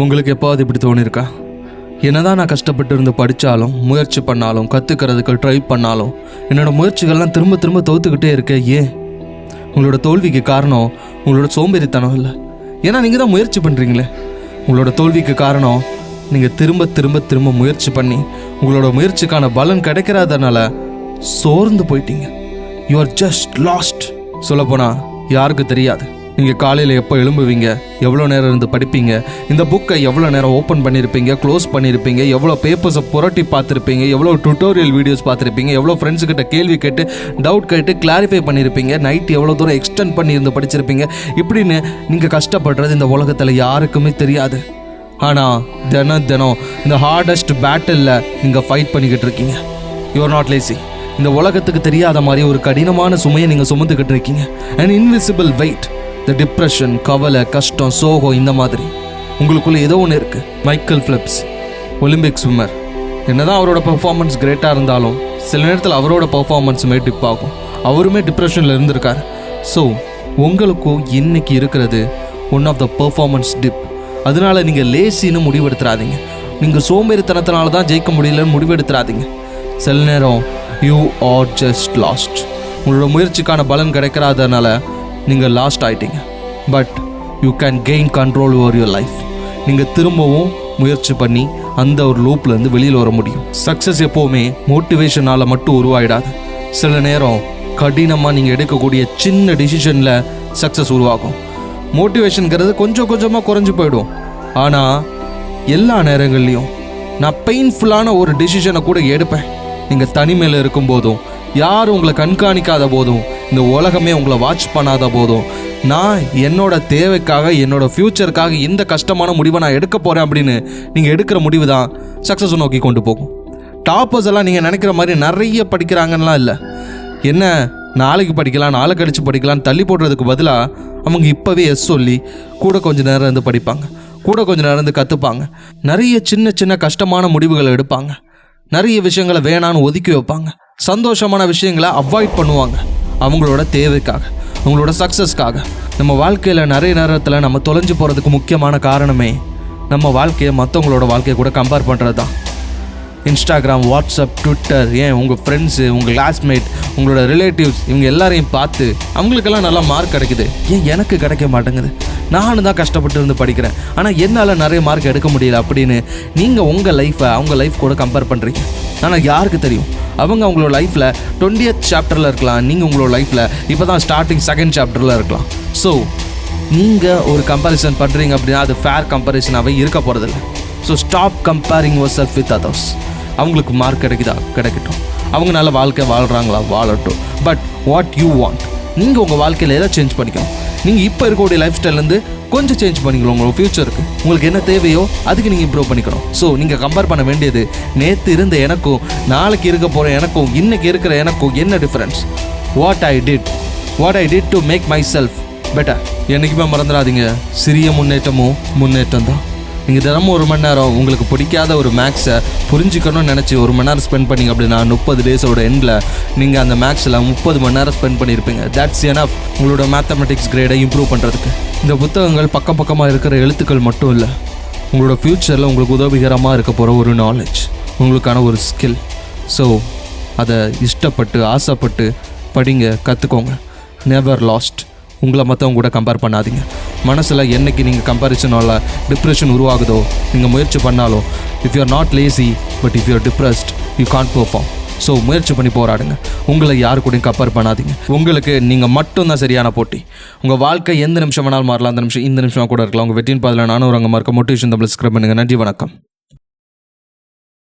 உங்களுக்கு எப்போது இப்படி தோணியிருக்கா? என்னதான் நான் கஷ்டப்பட்டு இருந்து படித்தாலும், முயற்சி பண்ணாலும், கற்றுக்கிறதுக்கு ட்ரை பண்ணாலும் என்னோடய முயற்சிகள்லாம் திரும்ப திரும்ப தோற்றுக்கிட்டே இருக்க. ஏன்? உங்களோட தோல்விக்கு காரணம் உங்களோட சோம்பேறித்தனம் இல்லை, ஏன்னா நீங்கள் தான் முயற்சி பண்ணுறீங்களே. உங்களோட தோல்விக்கு காரணம் நீங்கள் திரும்ப திரும்ப திரும்ப முயற்சி பண்ணி உங்களோட முயற்சிக்கான பலன் கிடைக்கிறதுனால சோர்ந்து போயிட்டீங்க. You are just lost. சொல்லப்போனால் யாருக்கு தெரியாது நீங்கள் காலையில் எப்போ எழும்புவீங்க, எவ்வளோ நேரம் இருந்து படிப்பீங்க, இந்த புக்கை எவ்வளோ நேரம் ஓப்பன் பண்ணியிருப்பீங்க, க்ளோஸ் பண்ணியிருப்பீங்க, எவ்வளோ பேப்பர்ஸை புரட்டி பார்த்துருப்பீங்க, எவ்வளோ டுட்டோரியல் வீடியோஸ் பார்த்துருப்பீங்க, எவ்வளோ ஃப்ரெண்ட்ஸுக்கிட்ட கேள்வி கேட்டு டவுட் கேட்டு கிளாரிஃபை பண்ணியிருப்பீங்க, நைட் எவ்வளோ தூரம் எக்ஸ்டெண்ட் பண்ணியிருந்து படிச்சிருப்பீங்க. இப்படின்னு நீங்கள் கஷ்டப்படுறது இந்த உலகத்தில் யாருக்குமே தெரியாது. ஆனால் தினம் இந்த ஹார்டஸ்ட் பேட்டிலில் நீங்கள் ஃபைட் பண்ணிக்கிட்டு இருக்கீங்க. You are not lazy. இந்த உலகத்துக்கு தெரியாத மாதிரி ஒரு கடினமான சுமையை நீங்கள் சுமந்துக்கிட்டு இருக்கீங்க. And invisible weight, the depression, கவலை, கஷ்டம், சோகம், இந்த மாதிரி உங்களுக்குள்ளே ஏதோ ஒன்று இருக்குது. மைக்கேல் ஃபிலிப்ஸ், ஒலிம்பிக் ஸ்விம்மர், என்னதான் அவரோட பெர்ஃபார்மன்ஸ் கிரேட்டாக இருந்தாலும் சில நேரத்தில் அவரோட பெர்ஃபார்மன்ஸுமே டிப் ஆகும். அவருமே டிப்ரெஷனில் இருந்திருக்கார். ஸோ உங்களுக்கும் இன்னைக்கு இருக்கிறது one of the performance tip. அதனால நீங்கள் லேசின்னு முடிவெடுத்துறாதீங்க. நீங்கள் சோம்பேறித்தனத்தினால தான் ஜெயிக்க முடியலன்னு முடிவெடுத்துறாதீங்க. சில நேரம் யூ ஆர் ஜஸ்ட் லாஸ்ட். உங்களோட முயற்சிக்கான பலன் கிடைக்காதனால நீங்கள் லாஸ்ட் ஆகிட்டீங்க. But you can gain control over your life. நீங்கள் திரும்பவும் முயற்சி பண்ணி அந்த ஒரு லூப்லேருந்து வெளியில் வர முடியும். சக்ஸஸ் எப்போவுமே மோட்டிவேஷனால் மட்டும் உருவாயிடாது. சில நேரம் கடினமாக நீங்கள் எடுக்கக்கூடிய சின்ன டிசிஷனில் சக்ஸஸ் உருவாகும். மோட்டிவேஷனுங்கிறது கொஞ்சம் கொஞ்சமாக குறைஞ்சி போயிடும். ஆனால் எல்லா நேரங்கள்லையும் நான் பெயின்ஃபுல்லான ஒரு டிசிஷனை கூட எடுப்பேன். நீங்கள் தனிமையில் இருக்கும்போதும், யாரும் உங்களை கண்காணிக்காத போதும், இந்த உலகமே உங்களை வாட்ச் பண்ணாத போதும், நான் என்னோட தேவைக்காக, என்னோட ஃப்யூச்சருக்காக இந்த கஷ்டமான முடிவை நான் எடுக்க போகிறேன் அப்படின்னு நீங்கள் எடுக்கிற முடிவு தான் சக்ஸஸை நோக்கி கொண்டு போகும். டாப்பர்ஸ் எல்லாம் நீங்கள் நினைக்கிற மாதிரி நிறைய படிக்கிறாங்கலாம் இல்லை. என்ன நாளைக்கு படிக்கலாம், நாளை கழிச்சு படிக்கலான்னு தள்ளி போடுறதுக்கு பதிலாக அவங்க இப்போவே எஸ் சொல்லி கூட கொஞ்சம் நேரம் இருந்து படிப்பாங்க, கூட கொஞ்சம் நேரம் இருந்து கற்றுப்பாங்க, நிறைய சின்ன சின்ன கஷ்டமான முடிவுகளை எடுப்பாங்க, நிறைய விஷயங்களை வேணான்னு ஒதுக்கி வைப்பாங்க, சந்தோஷமான விஷயங்களை அவாய்ட் பண்ணுவாங்க அவங்களோட தேவைக்காக, அவங்களோட சக்ஸஸ்க்காக. நம்ம வாழ்க்கையில் நிறைய நேரத்தில் நம்ம தொலைஞ்சு போகிறதுக்கு முக்கியமான காரணமே நம்ம வாழ்க்கையை மற்றவங்களோட வாழ்க்கையை கூட கம்பேர் பண்ணுறது தான். இன்ஸ்டாகிராம், வாட்ஸ்அப், ட்விட்டர், ஏன் உங்கள் ஃப்ரெண்ட்ஸு, உங்கள் கிளாஸ்மேட், உங்களோட ரிலேட்டிவ்ஸ், இவங்க எல்லாரையும் பார்த்து அவங்களுக்கெல்லாம் நல்லா மார்க் கிடைக்குது, ஏன் எனக்கு கிடைக்க மாட்டேங்குது, நானும் தான் கஷ்டப்பட்டு இருந்து படிக்கிறேன் ஆனால் என்னால் நிறைய மார்க் எடுக்க முடியல அப்படின்னு நீங்கள் உங்கள் லைஃப்பை அவங்க லைஃப் கூட கம்பேர் பண்ணுறீங்க. ஆனால் யாருக்கு தெரியும், அவங்க அவங்களோட லைஃப்பில் 20th சாப்டரில் இருக்கலாம், நீங்கள் உங்களோட லைஃப்பில் இப்போ தான் ஸ்டார்டிங் 2nd சாப்டரில் இருக்கலாம். ஸோ நீங்கள் ஒரு கம்பேரிசன் பண்ணுறீங்க அப்படின்னா அது ஃபேர் கம்பேரிசனாகவே இருக்க போகிறதில்ல. So stop comparing your self with others. அவங்களுக்கு மார்க் கிடைக்குதா, கிடைக்கட்டும். அவங்க நல்ல வாழ்க்கை வாழ்கிறாங்களா, வாழட்டும். பட் வாட் யூ வாண்ட், நீங்கள் உங்கள் வாழ்க்கையில் எதை சேஞ்ச் பண்ணிக்கணும். நீங்கள் இப்போ இருக்கக்கூடிய லைஃப் ஸ்டைல்லேருந்து கொஞ்சம் சேஞ்ச் பண்ணிக்கணும். உங்களோட ஃப்யூச்சருக்கு உங்களுக்கு என்ன தேவையோ அதுக்கு நீங்கள் இம்ப்ரூவ் பண்ணிக்கணும். ஸோ நீங்கள் கம்பேர் பண்ண வேண்டியது நேற்று இருந்த எனக்கும் நாளைக்கு இருக்க போகிற எனக்கும் இன்றைக்கி இருக்கிற எனக்கும் என்ன difference. What I did to make myself better. என்றைக்குமே மறந்துடாதீங்க, சிறிய முன்னேற்றம் தான். நீங்கள் தினமும் 1 மணி நேரம் உங்களுக்கு பிடிக்காத ஒரு மேக்ஸை புரிஞ்சுக்கணும்னு நினச்சி 1 மணி நேரம் ஸ்பெண்ட் பண்ணிங்க அப்படின்னா 30 டேஸோட எண்டில் நீங்கள் அந்த மேக்ஸில் 30 மணி நேரம் ஸ்பெண்ட் பண்ணியிருப்பீங்க. தட்ஸ் எனஃப் உங்களோட மேத்தமெட்டிக்ஸ் கிரேடை இம்ப்ரூவ் பண்ணுறதுக்கு. இந்த புத்தகங்கள் பக்கமாக இருக்கிற எழுத்துக்கள் மட்டும் இல்லை, உங்களோட ஃப்யூச்சரில் உங்களுக்கு உதவிகரமாக இருக்க போகிற ஒரு நாலேஜ், உங்களுக்கான ஒரு ஸ்கில். ஸோ அதை இஷ்டப்பட்டு ஆசைப்பட்டு படிங்க, கற்றுக்கோங்க. Never last. உங்களை மற்றவங்க கூட கம்பேர் பண்ணாதீங்க. மனசில் என்றைக்கு நீங்கள் கம்பேரிசனால டிப்ரெஷன் உருவாகுதோ, நீங்கள் முயற்சி பண்ணாலும், if you are not lazy but if you are depressed you can't perform. So முயற்சி பண்ணி போராடுங்க. உங்களை யாரு கூடயும் கம்பேர் பண்ணாதீங்க. உங்களுக்கு நீங்கள் மட்டும்தான் சரியான போட்டி. உங்கள் வாழ்க்கை எந்த நிமிஷம் வேணாலும் மாறலாம். அந்த நிமிஷம் இந்த நிமிஷமாக கூட இருக்கலாம். உங்கள் வெற்றியின் பாதையில் நானும் ஒரு அங்கே மறக்க மோட்டிவேஷன் தமிழ் சப்ஸ்கிரைப் பண்ணுங்கள். நன்றி, வணக்கம்.